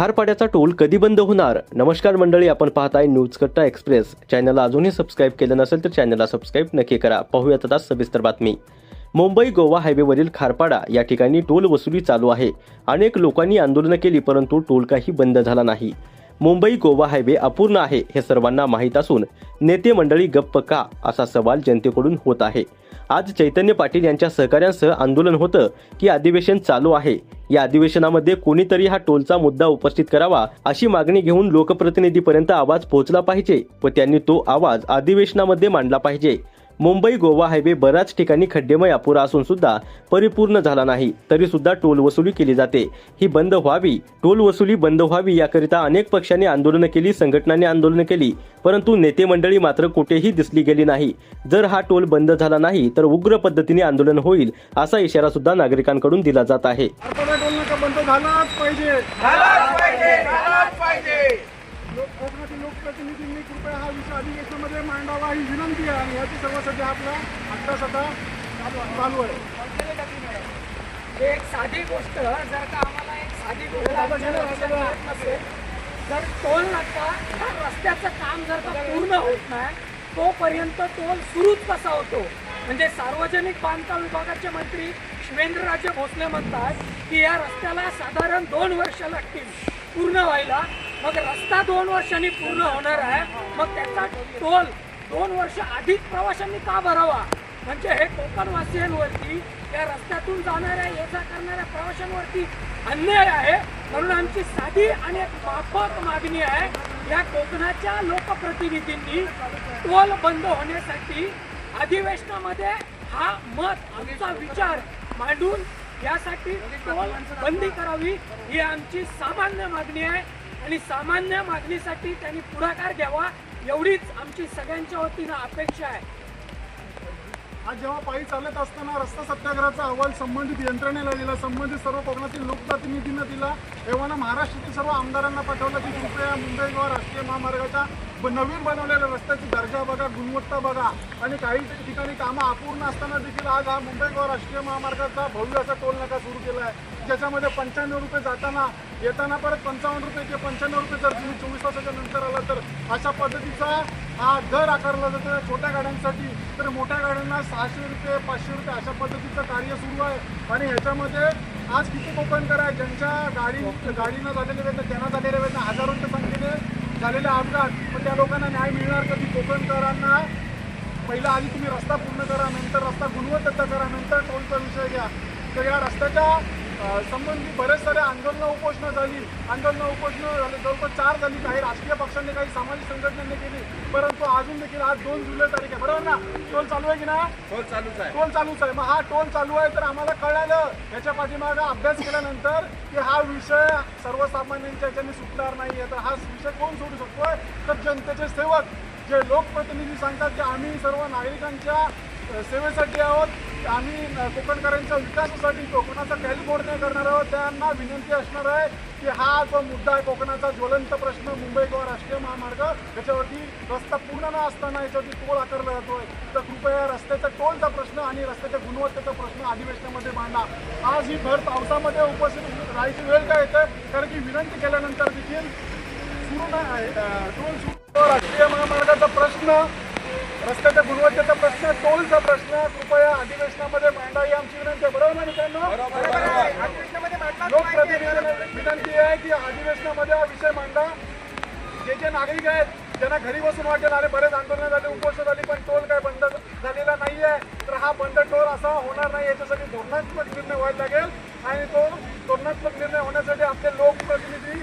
खारपाड्याचा toll कधी बंद होणार? नमस्कार मंडळी, आपण पाहताय न्यूज कट्टा एक्सप्रेस. चॅनलला अजूनही सबस्क्राईब केलं नसेल तर चॅनलला सबस्क्राईब नक्की करा. पाहूयात आता सविस्तर बातमी. मुंबई गोवा हायवेवरील खारपाडा या ठिकाणी टोल वसुली चालू आहे. अनेक लोकांनी आंदोलन केली, परंतु टोल काही बंद झाला नाही. मुंबई गोवा हायवे अपूर्ण आहे हे सर्वांना माहीत असून नेते मंडळी गप्प का, असा सवाल जनतेकडून होत आहे. आज चैतन्य पाटील यांच्या सहकाऱ्यांसह आंदोलन होतं की अधिवेशन चालू आहे. या अधिवेशनामध्ये कोणीतरी हा टोलचा मुद्दा उपस्थित करावा अशी मागणी घेऊन लोकप्रतिनिधीपर्यंत आवाज पोहोचला पाहिजे व त्यांनी तो आवाज अधिवेशनामध्ये मांडला पाहिजे. मुंबई गोवा हायवे बऱ्याच ठिकाणी खड्डेमय अपुरा असून सुद्धा परिपूर्ण झाला नाही, तरी सुद्धा टोल वसुली केली जाते. ही बंद व्हावी, टोल वसुली बंद व्हावी याकरिता अनेक पक्षांनी आंदोलनं केली, संघटनांनी आंदोलनं केली, परंतु नेते मंडळी मात्र कुठेही दिसली गेली नाही. जर हा टोल बंद झाला नाही तर उग्र पद्धतीने आंदोलन होईल असा इशारा सुद्धा नागरिकांकडून दिला जात आहे. कोकणातील लोकप्रतिनिधींनी कृपया हा विषय अधिवेशनामध्ये मांडावा ही विनंती आहे आणि याची सर्वांसाठी आपला अभ्यास आता चालू आहे. एक साधी गोष्ट, जर का आम्हाला एक साधी गोष्ट नसेल, जर टोल नाका ह्या रस्त्याचं काम जर का पूर्ण होत नाही तोपर्यंत टोल सुरूच कसा होतो? म्हणजे सार्वजनिक बांधकाम विभागाचे मंत्री शिवेंद्रराजे भोसले म्हणतात की या रस्त्याला साधारण 2 वर्ष लागतील पूर्ण व्हायला. मग रस्ता 2 वर्षांनी पूर्ण होणार आहे, मग त्याचा टोल 2 वर्ष अधिक प्रवाशांनी का भरावा? म्हणजे हे कोकणवासियांवरती, या रस्त्यातून जाणाऱ्या ये जा करणाऱ्या प्रवाशांवरती अन्याय आहे. म्हणून आमची साधी आणि एक माफक मागणी आहे, या कोकणाच्या लोकप्रतिनिधींनी टोल बंद होण्यासाठी अधिवेशनामध्ये हा मत, आमचा विचार मांडून यासाठी टोल बंदी करावी ही आमची सामान्य मागणी आहे आणि सामान्य मागणीसाठी त्यांनी पुढाकार घ्यावा एवढीच आमची सगळ्यांच्या वतीनं अपेक्षा आहे. आज जेव्हा पायी चालत असताना रस्ता सत्याग्रहाचा अहवाल संबंधित यंत्रणेला दिला, संबंधित सर्व कोकणातील लोकप्रतिनिधींना दिला, एव्हा महाराष्ट्रातील सर्व आमदारांना पाठवलं की कृपया मुंबई गोवा राष्ट्रीय महामार्गाच्या नवीन बनवलेल्या रस्त्याची दर्जा बघा, गुणवत्ता बघा. आणि काही ठिकाणी कामं अपूर्ण असताना देखील आज हा मुंबई गोवा राष्ट्रीय महामार्गाचा भव्य असा टोल नाका सुरू केला आहे, ज्याच्यामध्ये 95 रुपये जाताना, येताना परत 55 रुपये किंवा 95 रुपये जर तुम्ही 24 तासाच्या नंतर आला तर अशा पद्धतीचा हा दर आकारला जातो छोट्या गाड्यांसाठी. तर मोठ्या गाड्यांना 600 रुपये 500 रुपये अशा पद्धतीचं कार्य सुरू आहे. आणि ह्याच्यामध्ये आज किती कोकणकर आहे ज्यांच्या गाडीनं झालेले वेतन, त्यांना झालेले वेतन हजारोंच्या संख्येने झालेले अपघात. पण त्या लोकांना न्याय मिळणार कधी? कोकणकरांना पहिला आधी तुम्ही रस्ता पूर्ण करा, नंतर रस्ता गुणवत्तेचा करा, नंतर टोलचा विषय घ्या. तर या रस्त्याच्या संबंधी बरेच सारे आंदोलनं उपोषणं झाली, जवळपास 4 झाली. काही राजकीय पक्षांनी, काही सामाजिक संघटनांनी केली, परंतु अजून देखील आज 2 जुलै तारीख आहे, बरोबर ना? टोल चालू आहे की ना? टोल चालूच आहे. मग हा टोल चालू आहे तर आम्हाला कळालं याच्या पाठीमागं अभ्यास केल्यानंतर की हा विषय सर्वसामान्यांच्या ह्याच्याने सुटणार नाही आहे. तर हा विषय कोण सोडू शकतोय? तर जनतेचे सेवक, जे लोकप्रतिनिधी सांगतात की आम्ही सर्व नागरिकांच्या सेवेसाठी आहोत, आम्ही कोकणकरांच्या विकासासाठी कोकणाचा कैलमोडणी करणार आहोत. त्यांना विनंती असणार आहे की हा जो मुद्दा आहे, कोकणाचा ज्वलंत प्रश्न मुंबई गोवा राष्ट्रीय महामार्ग, याच्यावरती रस्ता पूर्ण न असताना याच्यावरती टोल आकारला जातोय, तर कृपया रस्त्याचा टोलचा प्रश्न आणि रस्त्याच्या गुणवत्तेचा प्रश्न अधिवेशनामध्ये मांडा. आज ही भर पावसामध्ये उपस्थित राहायची वेळ काय येते? कारण की विनंती केल्यानंतर देखील सुरू नाही टोल सुरू. राष्ट्रीय महामार्गाचा प्रश्न, रस्त्याच्या गुणवत्तेचा प्रश्न, टोलचा प्रश्न कृपया अधिवेशनामध्ये मांडा ही आमची विनंती आहे. बरोबर ना मित्रांनो? लोकप्रतिनिधींना विनंती आहे की अधिवेशनामध्ये हा विषय मांडा. जे नागरिक आहेत ज्यांना घरी बसून वाटेल अरे बरेच आंदोलनं झाली, उपोषण झाली, पण टोल काय बंद झालेला नाही आहे, तर हा बंद टोल असा होणार नाही. याच्यासाठी धोरणात्मक निर्णय व्हायला लागेल आणि तो धोरणात्मक निर्णय होण्यासाठी आपले लोकप्रतिनिधी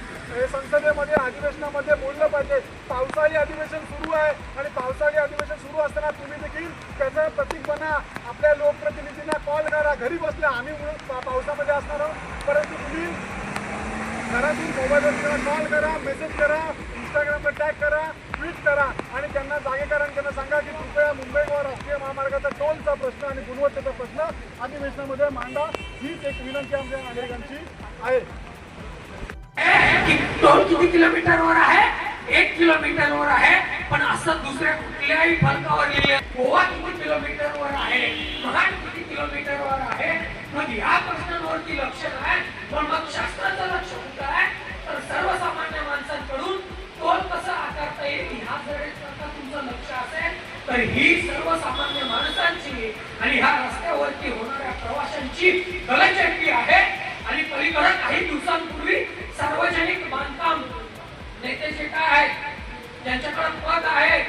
संसदेमध्ये, अधिवेशनामध्ये बोललं पाहिजे. पावसाळी अधिवेशन सुरू आहे आणि पावसाळी अधिवेशन सुरू असताना तुम्ही देखील त्याचं प्रतीक बना. आपल्या लोकप्रतिनिधींना कॉल करा, घरी बसल्या आम्ही पावसामध्ये असणार आहोत, परंतु तुम्ही घरातून मोबाईलवर कॉल करा, मेसेज करा, इंस्टाग्रामला टॅग करा, ट्विट करा आणि त्यांना जागे करा आणि त्यांना सांगा की कृपया मुंबई गोवा राष्ट्रीय महामार्गाचा टोलचा प्रश्न आणि गुणवत्तेचा प्रश्न अधिवेशनामध्ये मांडा. हीच एक विनंती आमच्या नागरिकांची आहे. टोल किती किलोमीटरवर आहे? 1 किलोमीटरवर आहे, पण असं दुसऱ्या कुठल्याही फलकावर लिहिले गोवा किती किलोमीटरवर आहे, महाड किती किलोमीटरवर आहे. मग या प्रश्नांवरती लक्ष नाही, पण मग शास्त्राचं लक्ष कुठं आहे? तर सर्व सर्वसामान्य माणसांची आणि ह्या रस्त्यावरती होणाऱ्या प्रवाशांची गळचेपी आहे. आणि पलीकडे काही दिवसांपूर्वी सार्वजनिक बांधकाम नेते जे काय आहेत, ज्यांच्याकडे पद आहे,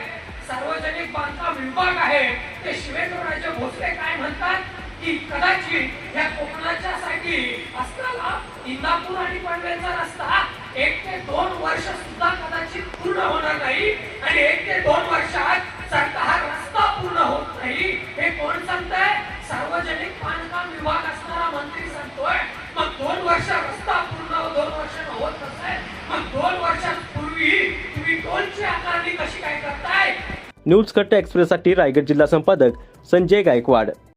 सार्वजनिक बांधकाम विभाग आहे, ते शिवेंद्रराजे भोसले काय म्हणतात की कदाचित या कोकणाच्या साठी असताना इंदापूर आणि पनवेलचा रस्ता 1 ते 2 वर्ष सुद्धा कदाचित पूर्ण होणार नाही. आणि 1 ते 2 वर्षात जर हा रस्ता पूर्ण होत नाही, हे कोण सांगतंय? सार्वजनिक बांधकाम विभाग असणारा मंत्री सांगतोय. मग 2 वर्ष रस्ता पूर्ण 2 वर्ष होत नसेल, मग 2 वर्षांपूर्वी तुम्ही टोलची आकारणी कशी काय करताय? न्यूज कट्टा एक्सप्रेससाठी रायगड जिल्हा संपादक संजय गायकवाड.